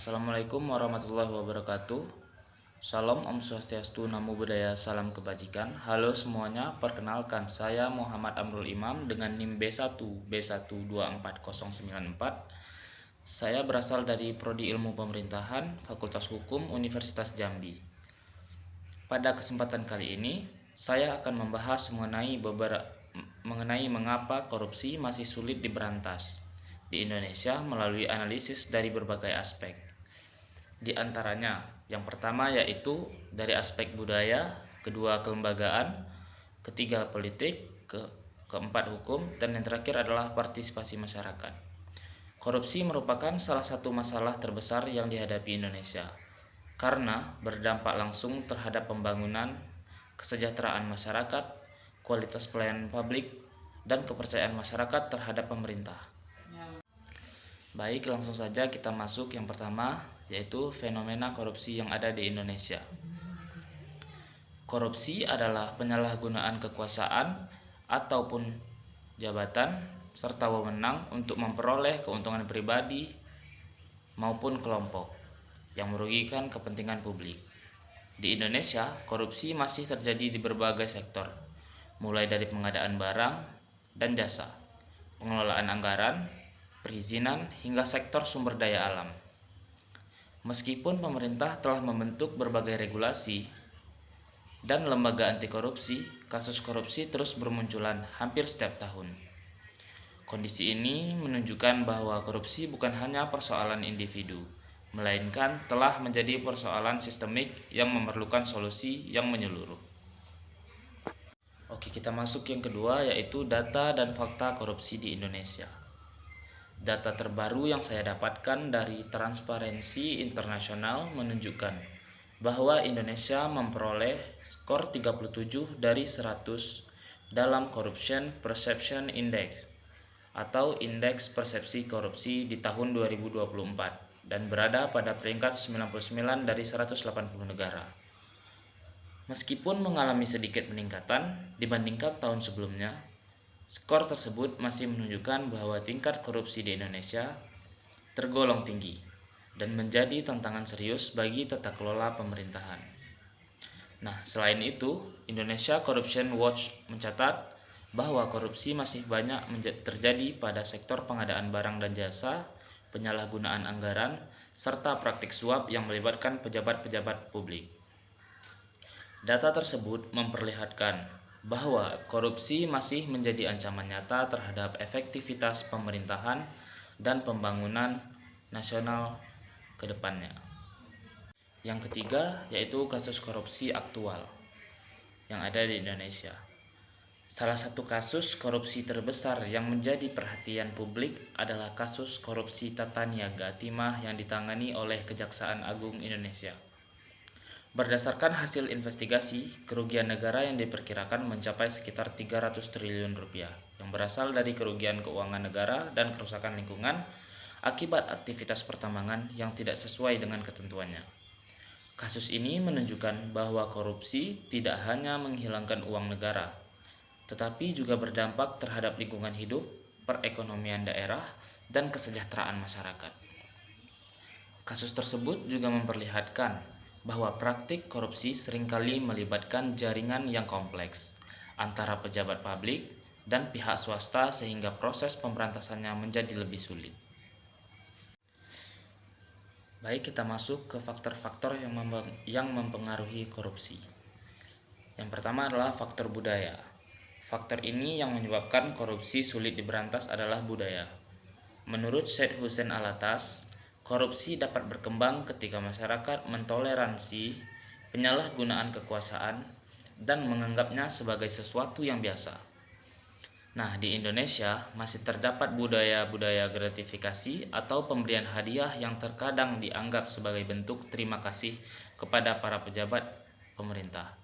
Assalamualaikum warahmatullahi wabarakatuh. Salam Om Swastiastu, Namo Buddhaya, salam kebajikan. Halo semuanya, perkenalkan saya Muhammad Amrul Imam dengan NIM B1 B1240094. Saya berasal dari Prodi Ilmu Pemerintahan, Fakultas Hukum Universitas Jambi. Pada kesempatan kali ini, saya akan membahas mengenai mengapa korupsi masih sulit diberantas di Indonesia melalui analisis dari berbagai aspek. Di antaranya, yang pertama yaitu dari aspek budaya, kedua kelembagaan, ketiga politik, keempat hukum, dan yang terakhir adalah partisipasi masyarakat. Korupsi merupakan salah satu masalah terbesar yang dihadapi Indonesia karena berdampak langsung terhadap pembangunan, kesejahteraan masyarakat, kualitas pelayanan publik, dan kepercayaan masyarakat terhadap pemerintah. Baik, langsung saja kita masuk yang pertama, yaitu fenomena korupsi yang ada di Indonesia. Korupsi adalah penyalahgunaan kekuasaan ataupun jabatan serta wewenang untuk memperoleh keuntungan pribadi maupun kelompok yang merugikan kepentingan publik. Di Indonesia, korupsi masih terjadi di berbagai sektor, mulai dari pengadaan barang dan jasa, pengelolaan anggaran, perizinan, hingga sektor sumber daya alam. Meskipun pemerintah telah membentuk berbagai regulasi dan lembaga anti korupsi, kasus korupsi terus bermunculan hampir setiap tahun. Kondisi ini menunjukkan bahwa korupsi bukan hanya persoalan individu, melainkan telah menjadi persoalan sistemik yang memerlukan solusi yang menyeluruh. Oke, kita masuk yang kedua, yaitu data dan fakta korupsi di Indonesia. Data terbaru yang saya dapatkan dari Transparency International menunjukkan bahwa Indonesia memperoleh skor 37 dari 100 dalam Corruption Perception Index atau Indeks Persepsi Korupsi di tahun 2024 dan berada pada peringkat 99 dari 180 negara. Meskipun mengalami sedikit peningkatan dibandingkan tahun sebelumnya, skor tersebut masih menunjukkan bahwa tingkat korupsi di Indonesia tergolong tinggi dan menjadi tantangan serius bagi tata kelola pemerintahan. Nah, selain itu, Indonesia Corruption Watch mencatat bahwa korupsi masih banyak terjadi pada sektor pengadaan barang dan jasa, penyalahgunaan anggaran, serta praktik suap yang melibatkan pejabat-pejabat publik. Data tersebut memperlihatkan bahwa korupsi masih menjadi ancaman nyata terhadap efektivitas pemerintahan dan pembangunan nasional ke depannya. Yang ketiga yaitu kasus korupsi aktual yang ada di Indonesia. Salah satu kasus korupsi terbesar yang menjadi perhatian publik adalah kasus korupsi tata niaga timah yang ditangani oleh Kejaksaan Agung Indonesia. Berdasarkan hasil investigasi, kerugian negara yang diperkirakan mencapai sekitar 300 triliun rupiah yang berasal dari kerugian keuangan negara dan kerusakan lingkungan akibat aktivitas pertambangan yang tidak sesuai dengan ketentuannya. Kasus ini menunjukkan bahwa korupsi tidak hanya menghilangkan uang negara, tetapi juga berdampak terhadap lingkungan hidup, perekonomian daerah, dan kesejahteraan masyarakat. Kasus tersebut juga memperlihatkan bahwa praktik korupsi seringkali melibatkan jaringan yang kompleks antara pejabat publik dan pihak swasta sehingga proses pemberantasannya menjadi lebih sulit. Baik, kita masuk ke faktor-faktor yang mempengaruhi korupsi. Yang pertama adalah faktor budaya. Faktor ini yang menyebabkan korupsi sulit diberantas adalah budaya. Menurut Syed Hussein Alatas, korupsi dapat berkembang ketika masyarakat mentoleransi penyalahgunaan kekuasaan dan menganggapnya sebagai sesuatu yang biasa. Nah, di Indonesia masih terdapat budaya-budaya gratifikasi atau pemberian hadiah yang terkadang dianggap sebagai bentuk terima kasih kepada para pejabat pemerintah.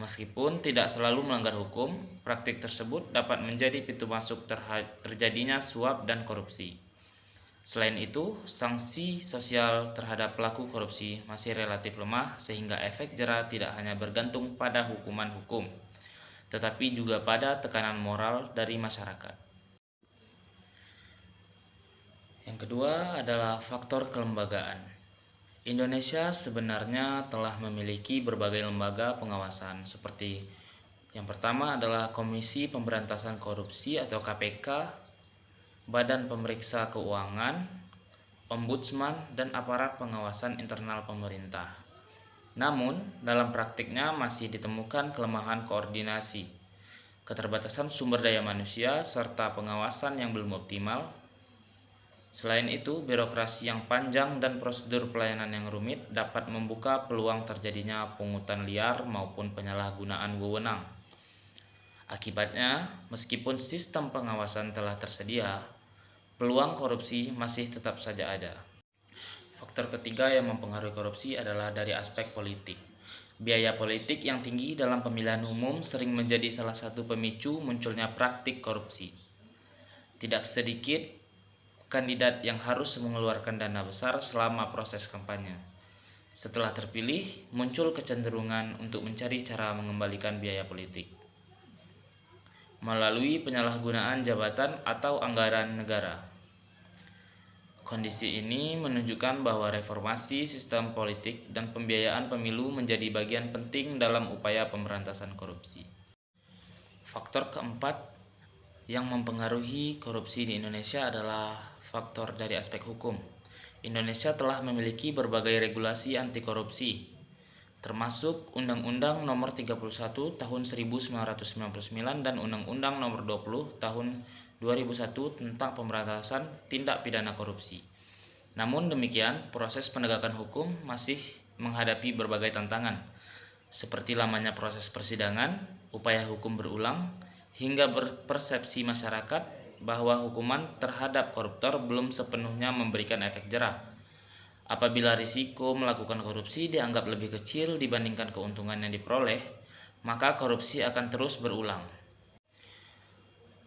Meskipun tidak selalu melanggar hukum, praktik tersebut dapat menjadi pintu masuk terjadinya suap dan korupsi. Selain itu, sanksi sosial terhadap pelaku korupsi masih relatif lemah sehingga efek jera tidak hanya bergantung pada hukuman hukum, tetapi juga pada tekanan moral dari masyarakat. Yang kedua adalah faktor kelembagaan. Indonesia sebenarnya telah memiliki berbagai lembaga pengawasan seperti yang pertama adalah Komisi Pemberantasan Korupsi atau KPK, Badan Pemeriksa Keuangan, Ombudsman, dan aparat pengawasan internal pemerintah. Namun, dalam praktiknya masih ditemukan kelemahan koordinasi, keterbatasan sumber daya manusia, serta pengawasan yang belum optimal. Selain itu, birokrasi yang panjang dan prosedur pelayanan yang rumit dapat membuka peluang terjadinya pungutan liar maupun penyalahgunaan wewenang. Akibatnya, meskipun sistem pengawasan telah tersedia, peluang korupsi masih tetap saja ada. Faktor ketiga yang mempengaruhi korupsi adalah dari aspek politik. Biaya politik yang tinggi dalam pemilihan umum sering menjadi salah satu pemicu munculnya praktik korupsi. Tidak sedikit kandidat yang harus mengeluarkan dana besar selama proses kampanye. Setelah terpilih, muncul kecenderungan untuk mencari cara mengembalikan biaya politik melalui penyalahgunaan jabatan atau anggaran negara. Kondisi ini menunjukkan bahwa reformasi sistem politik dan pembiayaan pemilu menjadi bagian penting dalam upaya pemberantasan korupsi. Faktor keempat yang mempengaruhi korupsi di Indonesia adalah faktor dari aspek hukum. Indonesia telah memiliki berbagai regulasi anti korupsi, termasuk Undang-Undang Nomor 31 Tahun 1999 dan Undang-Undang Nomor 20 Tahun 2001 tentang pemberantasan tindak pidana korupsi. Namun demikian, proses penegakan hukum masih menghadapi berbagai tantangan, seperti lamanya proses persidangan, upaya hukum berulang, hingga persepsi masyarakat bahwa hukuman terhadap koruptor belum sepenuhnya memberikan efek jerah. Apabila risiko melakukan korupsi dianggap lebih kecil dibandingkan keuntungan yang diperoleh, maka korupsi akan terus berulang.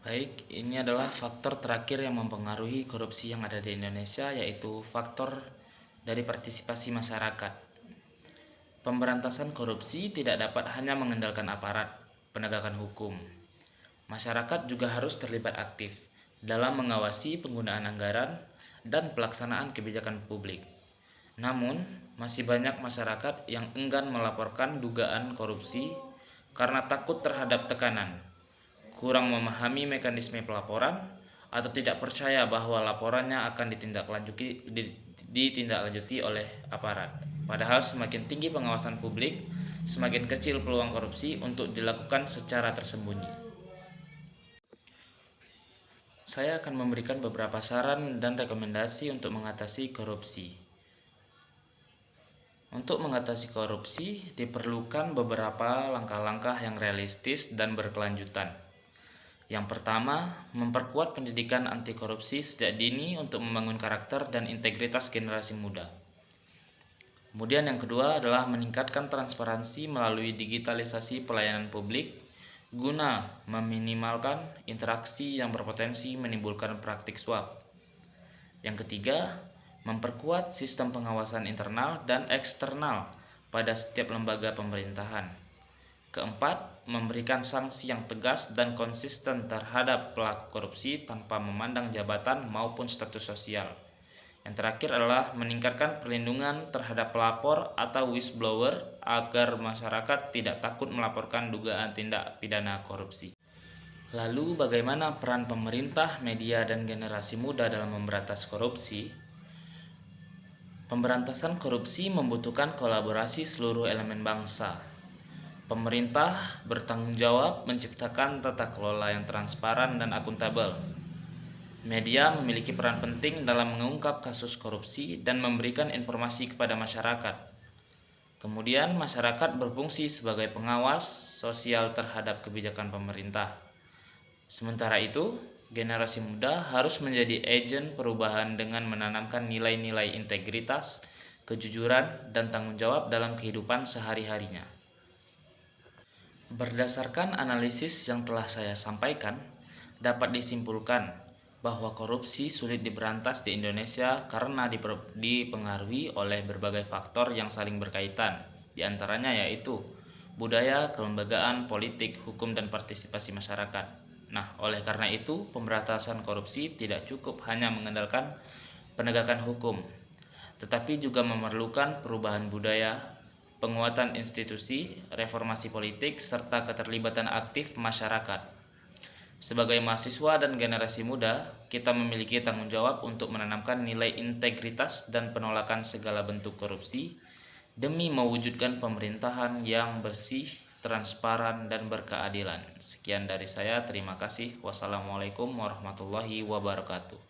Baik, ini adalah faktor terakhir yang mempengaruhi korupsi yang ada di Indonesia, yaitu faktor dari partisipasi masyarakat. Pemberantasan korupsi tidak dapat hanya mengandalkan aparat penegakan hukum. Masyarakat juga harus terlibat aktif dalam mengawasi penggunaan anggaran dan pelaksanaan kebijakan publik. Namun, masih banyak masyarakat yang enggan melaporkan dugaan korupsi karena takut terhadap tekanan, kurang memahami mekanisme pelaporan, atau tidak percaya bahwa laporannya akan ditindaklanjuti oleh aparat. Padahal semakin tinggi pengawasan publik, semakin kecil peluang korupsi untuk dilakukan secara tersembunyi. Saya akan memberikan beberapa saran dan rekomendasi untuk mengatasi korupsi. Untuk mengatasi korupsi, diperlukan beberapa langkah-langkah yang realistis dan berkelanjutan. Yang pertama, memperkuat pendidikan anti korupsi sejak dini untuk membangun karakter dan integritas generasi muda. Kemudian yang kedua adalah meningkatkan transparansi melalui digitalisasi pelayanan publik guna meminimalkan interaksi yang berpotensi menimbulkan praktik suap. Yang ketiga, memperkuat sistem pengawasan internal dan eksternal pada setiap lembaga pemerintahan. Keempat, memberikan sanksi yang tegas dan konsisten terhadap pelaku korupsi tanpa memandang jabatan maupun status sosial. Yang terakhir adalah meningkatkan perlindungan terhadap pelapor atau whistleblower agar masyarakat tidak takut melaporkan dugaan tindak pidana korupsi. Lalu bagaimana peran pemerintah, media, dan generasi muda dalam memberantas korupsi? Pemberantasan korupsi membutuhkan kolaborasi seluruh elemen bangsa. Pemerintah bertanggung jawab menciptakan tata kelola yang transparan dan akuntabel. Media memiliki peran penting dalam mengungkap kasus korupsi dan memberikan informasi kepada masyarakat. Kemudian, masyarakat berfungsi sebagai pengawas sosial terhadap kebijakan pemerintah. Sementara itu, generasi muda harus menjadi agen perubahan dengan menanamkan nilai-nilai integritas, kejujuran, dan tanggung jawab dalam kehidupan sehari-harinya. Berdasarkan analisis yang telah saya sampaikan, dapat disimpulkan bahwa korupsi sulit diberantas di Indonesia karena dipengaruhi oleh berbagai faktor yang saling berkaitan, di antaranya yaitu budaya, kelembagaan, politik, hukum, dan partisipasi masyarakat. Nah, oleh karena itu, pemberantasan korupsi tidak cukup hanya mengandalkan penegakan hukum, tetapi juga memerlukan perubahan budaya, penguatan institusi, reformasi politik, serta keterlibatan aktif masyarakat. Sebagai mahasiswa dan generasi muda, kita memiliki tanggung jawab untuk menanamkan nilai integritas dan penolakan segala bentuk korupsi demi mewujudkan pemerintahan yang bersih, transparan, dan berkeadilan. Sekian dari saya, terima kasih. Wassalamualaikum warahmatullahi wabarakatuh.